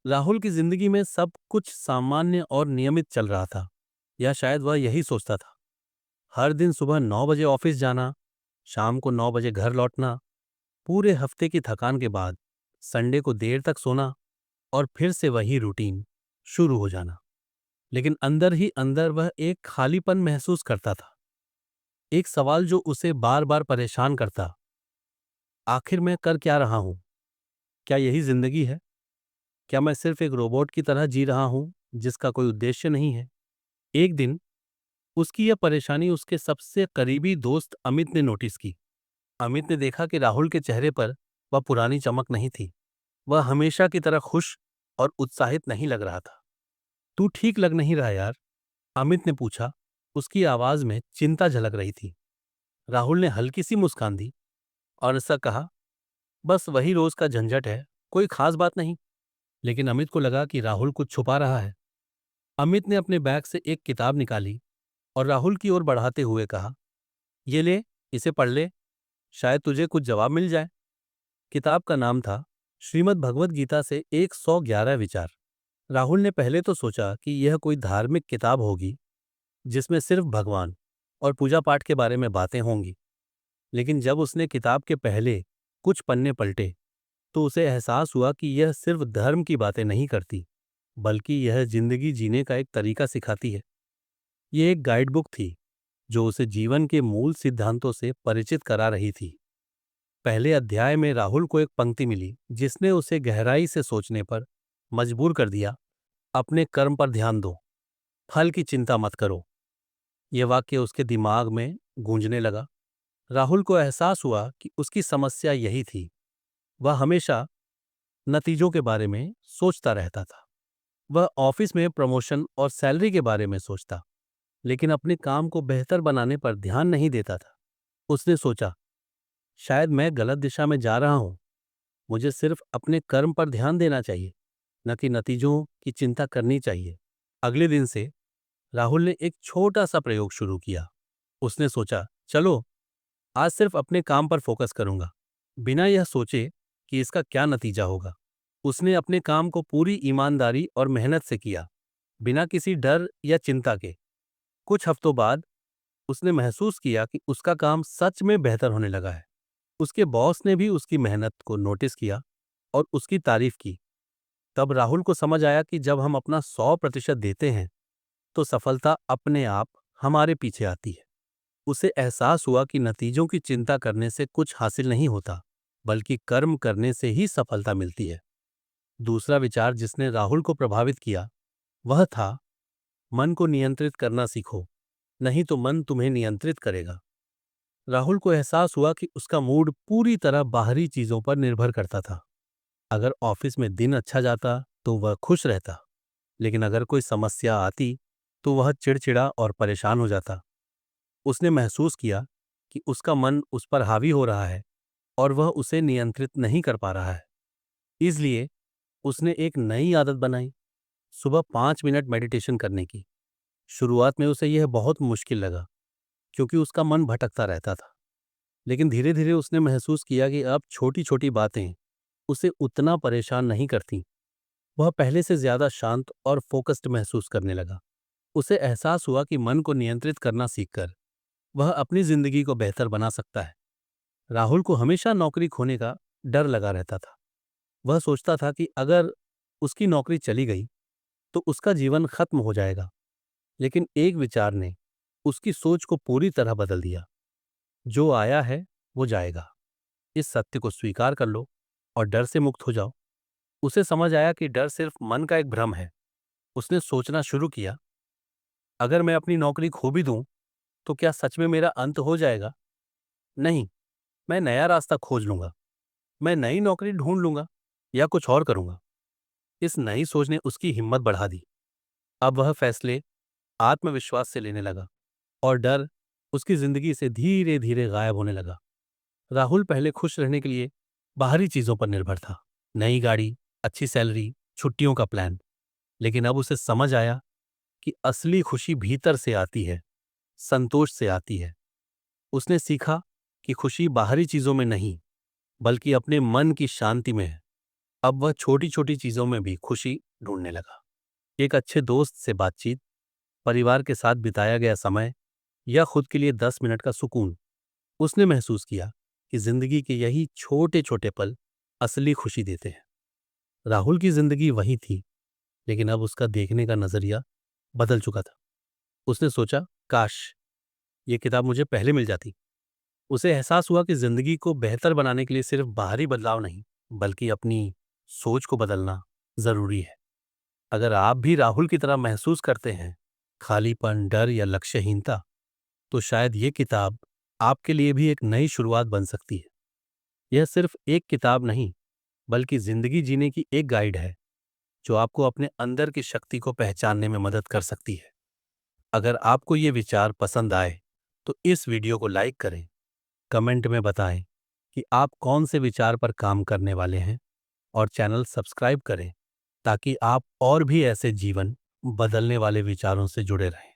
राहुल की जिंदगी में सब कुछ सामान्य और नियमित चल रहा था, या शायद वह यही सोचता था। हर दिन सुबह 9 बजे ऑफिस जाना, शाम को 9 बजे घर लौटना, पूरे हफ्ते की थकान के बाद संडे को देर तक सोना और फिर से वही रूटीन शुरू हो जाना। लेकिन अंदर ही अंदर वह एक खालीपन महसूस करता था। एक सवाल जो उसे बार बार परेशान करता, आखिर मैं कर क्या रहा हूं? क्या यही जिंदगी है? क्या मैं सिर्फ एक रोबोट की तरह जी रहा हूं जिसका कोई उद्देश्य नहीं है? एक दिन उसकी यह परेशानी उसके सबसे करीबी दोस्त अमित ने नोटिस की। अमित ने देखा कि राहुल के चेहरे पर वह पुरानी चमक नहीं थी। वह हमेशा की तरह खुश और उत्साहित नहीं लग रहा था। तू ठीक लग नहीं रहा यार, अमित ने पूछा। उसकी आवाज में चिंता झलक रही थी। राहुल ने हल्की सी मुस्कान दी और ऐसा कहा, बस वही रोज का झंझट है, कोई खास बात नहीं। लेकिन अमित को लगा कि राहुल कुछ छुपा रहा है। अमित ने अपने बैग से एक किताब निकाली और राहुल की ओर बढ़ाते हुए कहा, ये ले, इसे पढ़ ले, शायद तुझे कुछ जवाब मिल जाए। किताब का नाम था श्रीमद् भगवत गीता से 111 विचार। राहुल ने पहले तो सोचा कि यह कोई धार्मिक किताब होगी जिसमें सिर्फ भगवान और पूजा पाठ के बारे में बातें होंगी। लेकिन जब उसने किताब के पहले कुछ पन्ने पलटे तो उसे एहसास हुआ कि यह सिर्फ धर्म की बातें नहीं करती, बल्कि यह जिंदगी जीने का एक तरीका सिखाती है। यह एक गाइड बुक थी जो उसे जीवन के मूल सिद्धांतों से परिचित करा रही थी। पहले अध्याय में राहुल को एक पंक्ति मिली जिसने उसे गहराई से सोचने पर मजबूर कर दिया। अपने कर्म पर ध्यान दो, फल की चिंता मत करो। यह वाक्य उसके दिमाग में गूंजने लगा। राहुल को एहसास हुआ कि उसकी समस्या यही थी। वह हमेशा नतीजों के बारे में सोचता रहता था। वह ऑफिस में प्रमोशन और सैलरी के बारे में सोचता, लेकिन अपने काम को बेहतर बनाने पर ध्यान नहीं देता था। उसने सोचा, शायद मैं गलत दिशा में जा रहा हूं। मुझे सिर्फ अपने कर्म पर ध्यान देना चाहिए, न कि नतीजों की चिंता करनी चाहिए। अगले दिन से राहुल ने एक छोटा सा प्रयोग शुरू किया। उसने सोचा, चलो आज सिर्फ अपने काम पर फोकस करूंगा, बिना यह सोचे कि इसका क्या नतीजा होगा। उसने अपने काम को पूरी ईमानदारी और मेहनत से किया, बिना किसी डर या चिंता के। कुछ हफ्तों बाद उसने महसूस किया कि उसका काम सच में बेहतर होने लगा है। उसके बॉस ने भी उसकी मेहनत को नोटिस किया और उसकी तारीफ की। तब राहुल को समझ आया कि जब हम अपना 100% देते हैं तो सफलता अपने आप हमारे पीछे आती है। उसे एहसास हुआ कि नतीजों की चिंता करने से कुछ हासिल नहीं होता, बल्कि कर्म करने से ही सफलता मिलती है। दूसरा विचार जिसने राहुल को प्रभावित किया वह था, मन को नियंत्रित करना सीखो, नहीं तो मन तुम्हें नियंत्रित करेगा। राहुल को एहसास हुआ कि उसका मूड पूरी तरह बाहरी चीजों पर निर्भर करता था। अगर ऑफिस में दिन अच्छा जाता तो वह खुश रहता, लेकिन अगर कोई समस्या आती तो वह चिड़चिड़ा और परेशान हो जाता। उसने महसूस किया कि उसका मन उस पर हावी हो रहा है और वह उसे नियंत्रित नहीं कर पा रहा है। इसलिए उसने एक नई आदत बनाई, सुबह 5 मिनट मेडिटेशन करने की। शुरुआत में उसे यह बहुत मुश्किल लगा, क्योंकि उसका मन भटकता रहता था। लेकिन धीरे धीरे उसने महसूस किया कि अब छोटी छोटी बातें उसे उतना परेशान नहीं करती। वह पहले से ज्यादा शांत और फोकस्ड महसूस करने लगा। उसे एहसास हुआ कि मन को नियंत्रित करना सीखकर वह अपनी जिंदगी को बेहतर बना सकता है। राहुल को हमेशा नौकरी खोने का डर लगा रहता था। वह सोचता था कि अगर उसकी नौकरी चली गई तो उसका जीवन खत्म हो जाएगा। लेकिन एक विचार ने उसकी सोच को पूरी तरह बदल दिया। जो आया है वो जाएगा, इस सत्य को स्वीकार कर लो और डर से मुक्त हो जाओ। उसे समझ आया कि डर सिर्फ मन का एक भ्रम है। उसने सोचना शुरू किया, अगर मैं अपनी नौकरी खो भी दूं तो क्या सच में मेरा अंत हो जाएगा? नहीं, मैं नया रास्ता खोज लूंगा। मैं नई नौकरी ढूंढ लूंगा या कुछ और करूंगा। इस नई सोच ने उसकी हिम्मत बढ़ा दी। अब वह फैसले आत्मविश्वास से लेने लगा और डर उसकी जिंदगी से धीरे धीरे गायब होने लगा। राहुल पहले खुश रहने के लिए बाहरी चीजों पर निर्भर था, नई गाड़ी, अच्छी सैलरी, छुट्टियों का प्लान। लेकिन अब उसे समझ आया कि असली खुशी भीतर से आती है, संतोष से आती है। उसने सीखा कि खुशी बाहरी चीजों में नहीं, बल्कि अपने मन की शांति में है। अब वह छोटी छोटी चीजों में भी खुशी ढूंढने लगा। एक अच्छे दोस्त से बातचीत, परिवार के साथ बिताया गया समय या खुद के लिए 10 मिनट का सुकून। उसने महसूस किया कि जिंदगी के यही छोटे छोटे पल असली खुशी देते हैं। राहुल की जिंदगी वही थी, लेकिन अब उसका देखने का नजरिया बदल चुका था। उसने सोचा, काश ये किताब मुझे पहले मिल जाती। उसे एहसास हुआ कि जिंदगी को बेहतर बनाने के लिए सिर्फ बाहरी बदलाव नहीं, बल्कि अपनी सोच को बदलना जरूरी है। अगर आप भी राहुल की तरह महसूस करते हैं, खालीपन, डर या लक्ष्यहीनता, तो शायद ये किताब आपके लिए भी एक नई शुरुआत बन सकती है। यह सिर्फ एक किताब नहीं, बल्कि जिंदगी जीने की एक गाइड है, जो आपको अपने अंदर की शक्ति को पहचानने में मदद कर सकती है। अगर आपको ये विचार पसंद आए, तो इस वीडियो को लाइक करें, कमेंट में बताएं कि आप कौन से विचार पर काम करने वाले हैं, और चैनल सब्सक्राइब करें ताकि आप और भी ऐसे जीवन बदलने वाले विचारों से जुड़े रहें।